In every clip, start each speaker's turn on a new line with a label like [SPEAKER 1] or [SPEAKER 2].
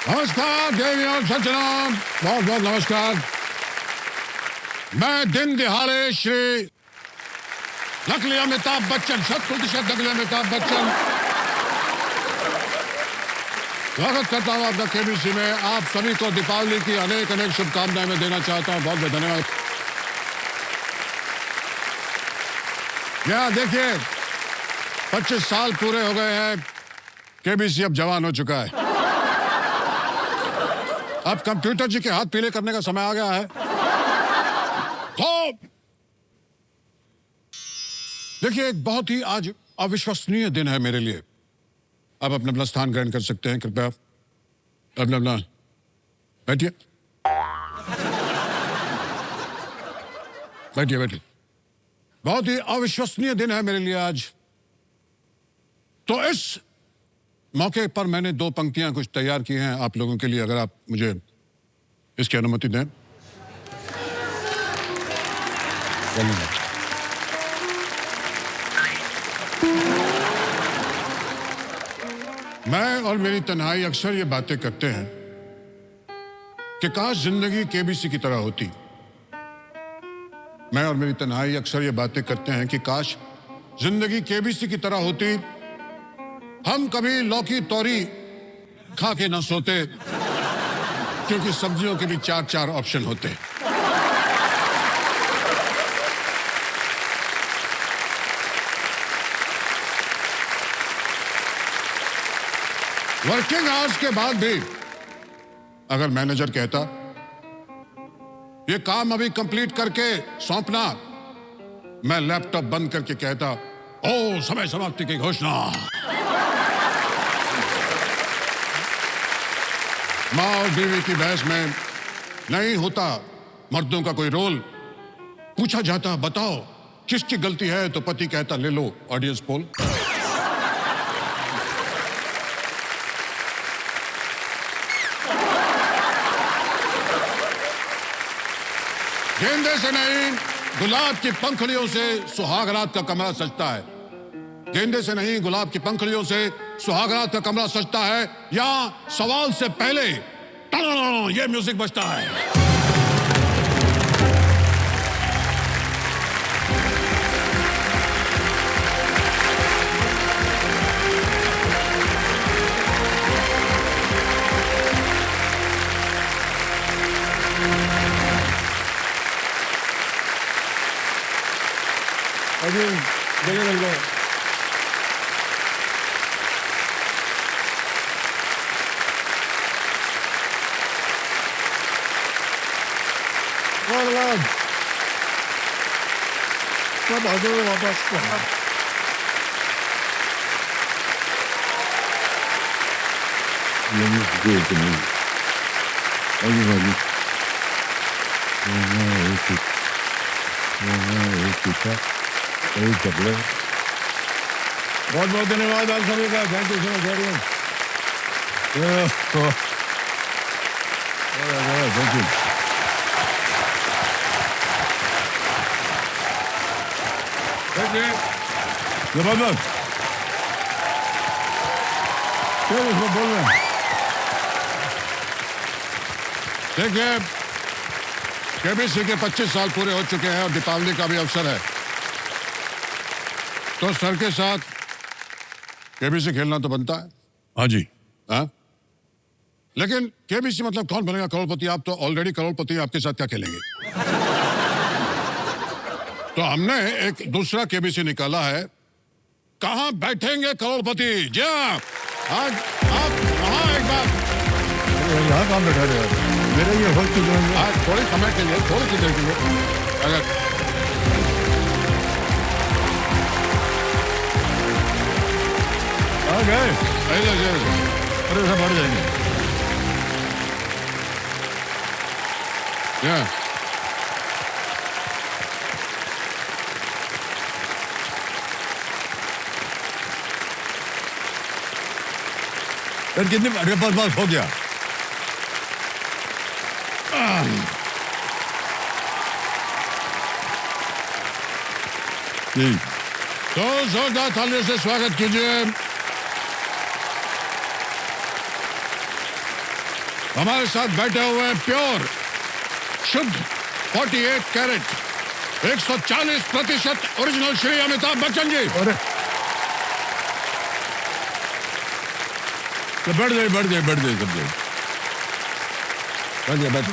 [SPEAKER 1] नमस्कार देवियों सज्जनों, बहुत बहुत नमस्कार। मैं दिन दिहाड़े श्री नकली अमिताभ बच्चन, 100% नकली अमिताभ बच्चन स्वागत करता हूँ आपका केबीसी में। आप सभी को दीपावली की अनेक अनेक शुभकामनाएं मैं देना चाहता हूँ। बहुत बहुत धन्यवाद। यहाँ देखिए, 25 साल पूरे हो गए हैं, केबीसी अब जवान हो चुका है। अब कंप्यूटर जी के हाथ पीले करने का समय आ गया है। तो देखिए, एक बहुत ही आज अविश्वसनीय दिन है मेरे लिए। आप अपना अपना स्थान ग्रहण कर सकते हैं, कृपया अपना अपना बैठिए बैठिए बैठिए। बहुत ही अविश्वसनीय दिन है मेरे लिए आज। तो इस मौके पर मैंने 2 पंक्तियां कुछ तैयार की हैं आप लोगों के लिए, अगर आप मुझे इसकी अनुमति दें। मैं और मेरी तन्हाई अक्सर ये बातें करते हैं कि काश जिंदगी केबीसी की तरह होती। मैं और मेरी तन्हाई अक्सर ये बातें करते हैं कि काश जिंदगी केबीसी की तरह होती। हम कभी लौकी तोरी खा के ना सोते, क्योंकि सब्जियों के भी 4-4 ऑप्शन होते। वर्किंग आवर्स के बाद भी अगर मैनेजर कहता ये काम अभी कंप्लीट करके सौंपना, मैं लैपटॉप बंद करके कहता ओ समय समाप्ति की घोषणा। माँ और बीवी की बहस में नहीं होता मर्दों का कोई रोल। पूछा जाता बताओ किसकी गलती है, तो पति कहता ले लो ऑडियंस पोल। गेंदे से नहीं गुलाब की पंखुड़ियों से सुहाग रात का कमरा सजता है। गेंदे से नहीं गुलाब की पंखुड़ियों से सुहागरात का कमरा सजता है। यहां सवाल से पहले ये म्यूजिक बजता है। अभी गले लग लो। सब आ जाओ वापस। बहुत बहुत धन्यवाद आप सभी का। Thank you so much. Thank you. जबरदस्त। क्या इसमें बोल रहे हैं? देखिए, केबीसी के 25 साल पूरे हो चुके हैं और दीपावली का भी अवसर है, तो सर के साथ केबीसी खेलना तो बनता है। हाँ जी। हाँ, लेकिन केबीसी मतलब कौन बनेगा करोड़पति? आप तो ऑलरेडी करोड़पति, आपके साथ क्या खेलेंगे? तो हमने एक दूसरा केबीसी निकाला है, कहां बैठेंगे करोड़पति। जी आज आप वहां एक बार यहाँ कहां बैठा रहे हैं? मेरे ये हो चुके हैं आज थोड़े समय के लिए, थोड़ी सी देर के लिए। अगर आ गए अरे सब बढ़ जाएंगे। कितनी बस हो गया। तो जोरदार तालियों से स्वागत कीजिए हमारे साथ बैठे हुए हैं प्योर शुद्ध 48 कैरेट 140% ओरिजिनल श्री अमिताभ बच्चन जी।
[SPEAKER 2] अरे तो बैठ जाइए सब लोग। बैठ जाइए, बैठ।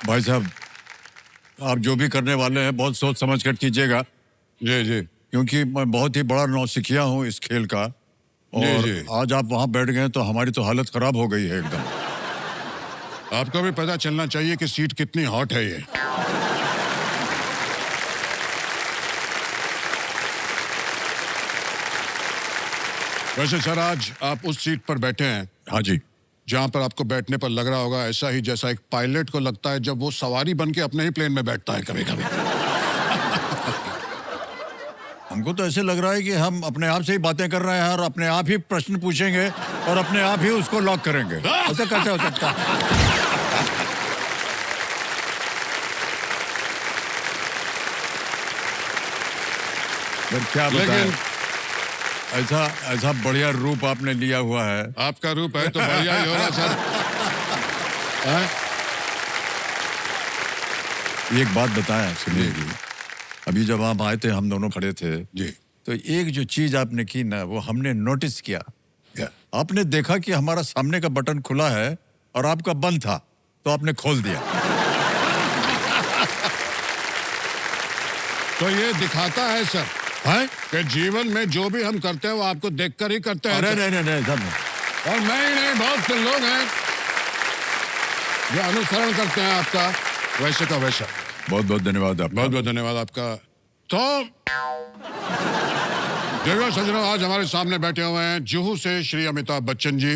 [SPEAKER 2] भाई साहब, आप जो भी करने वाले हैं बहुत सोच समझ कर कीजिएगा,
[SPEAKER 1] जी जी
[SPEAKER 2] क्योंकि मैं बहुत ही बड़ा नौसिखिया हूँ इस खेल का। और
[SPEAKER 1] जी।
[SPEAKER 2] आज आप वहां बैठ गए तो हमारी तो हालत खराब हो गई है एकदम।
[SPEAKER 1] आपको भी पता चलना चाहिए कि सीट कितनी हॉट है ये। वैसे सर, आज आप उस सीट पर बैठे हैं
[SPEAKER 2] हाँ जी।
[SPEAKER 1] जहां पर आपको बैठने पर लग रहा होगा ऐसा ही जैसा एक पायलट को लगता है जब वो सवारी बन के अपने ही प्लेन में बैठता है कभी कभी।
[SPEAKER 2] हमको तो ऐसे लग रहा है कि हम अपने आप से ही बातें कर रहे हैं और अपने आप ही प्रश्न पूछेंगे और अपने आप ही उसको लॉक करेंगे। ऐसा कैसे हो सकता है? फिर क्या बताएं?
[SPEAKER 1] लेकिन
[SPEAKER 2] ऐसा ऐसा बढ़िया रूप आपने लिया हुआ है।
[SPEAKER 1] आपका रूप है तो बढ़िया ही होगा सर। हैं?
[SPEAKER 2] एक बात बताएं सुनिए जी, अभी जब आप आए थे हम दोनों खड़े थे
[SPEAKER 1] जी
[SPEAKER 2] तो एक जो चीज आपने की ना वो हमने नोटिस किया।
[SPEAKER 1] क्या?
[SPEAKER 2] आपने देखा कि हमारा सामने का बटन खुला है और आपका बंद था तो आपने खोल दिया।
[SPEAKER 1] तो ये दिखाता है सर
[SPEAKER 2] है?
[SPEAKER 1] कि जीवन में जो भी हम करते हैं वो आपको देखकर ही करते हैं
[SPEAKER 2] अरे
[SPEAKER 1] सर।
[SPEAKER 2] नहीं सब
[SPEAKER 1] और मैं ही नहीं, बहुत से लोग हैं जो अनुसरण करते हैं आपका वैसे का वैसा।
[SPEAKER 2] बहुत बहुत धन्यवाद आपका।
[SPEAKER 1] बहुत बहुत धन्यवाद आपका। तो देखो सज्जनों, आज हमारे सामने बैठे हुए हैं जुहू से श्री अमिताभ बच्चन जी।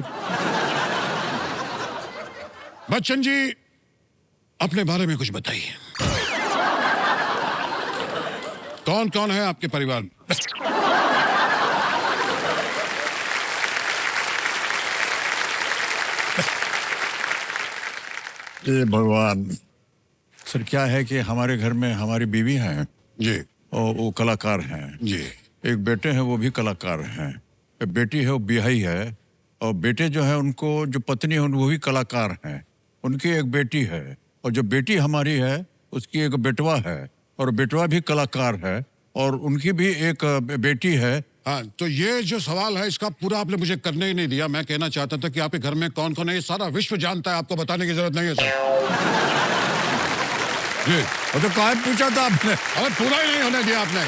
[SPEAKER 1] बच्चन जी, अपने बारे में कुछ बताइए। कौन कौन है आपके परिवार में?
[SPEAKER 2] ये भगवान। सर क्या है कि हमारे घर में हमारी बीवी हैं
[SPEAKER 1] जी
[SPEAKER 2] और वो कलाकार हैं।
[SPEAKER 1] जी
[SPEAKER 2] एक बेटे हैं वो भी कलाकार हैं। एक बेटी है वो बिहाई है और बेटे जो है उनको जो पत्नी है वो भी कलाकार हैं। उनकी एक बेटी है और जो बेटी हमारी है उसकी एक बेटवा है और बेटवा भी कलाकार है और उनकी भी एक बेटी है।
[SPEAKER 1] हाँ, तो ये जो सवाल है इसका पूरा आपने मुझे करने ही नहीं दिया। मैं कहना चाहता था कि आपके घर में कौन कौन है ये सारा विश्व जानता है, आपको बताने की जरूरत नहीं है सर। जी,
[SPEAKER 2] और तो कहाँ पूछा था आपने?
[SPEAKER 1] अरे पूरा ही नहीं होने दिया आपने।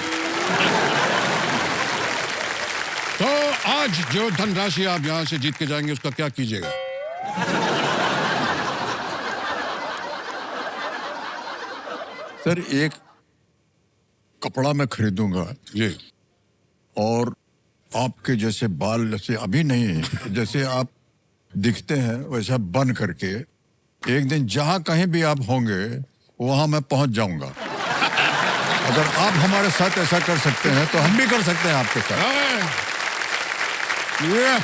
[SPEAKER 1] तो आज जो धनराशि आप यहाँ से जीत के जाएंगे उसका क्या कीजिएगा?
[SPEAKER 2] सर एक कपड़ा मैं खरीदूंगा
[SPEAKER 1] जी
[SPEAKER 2] और आपके जैसे बाल जैसे अभी नहीं जैसे आप दिखते हैं वैसा बन करके एक दिन जहां कहीं भी आप होंगे वहां मैं पहुंच जाऊंगा। अगर आप हमारे साथ ऐसा कर सकते हैं तो हम भी कर सकते हैं आपके साथ।
[SPEAKER 1] ये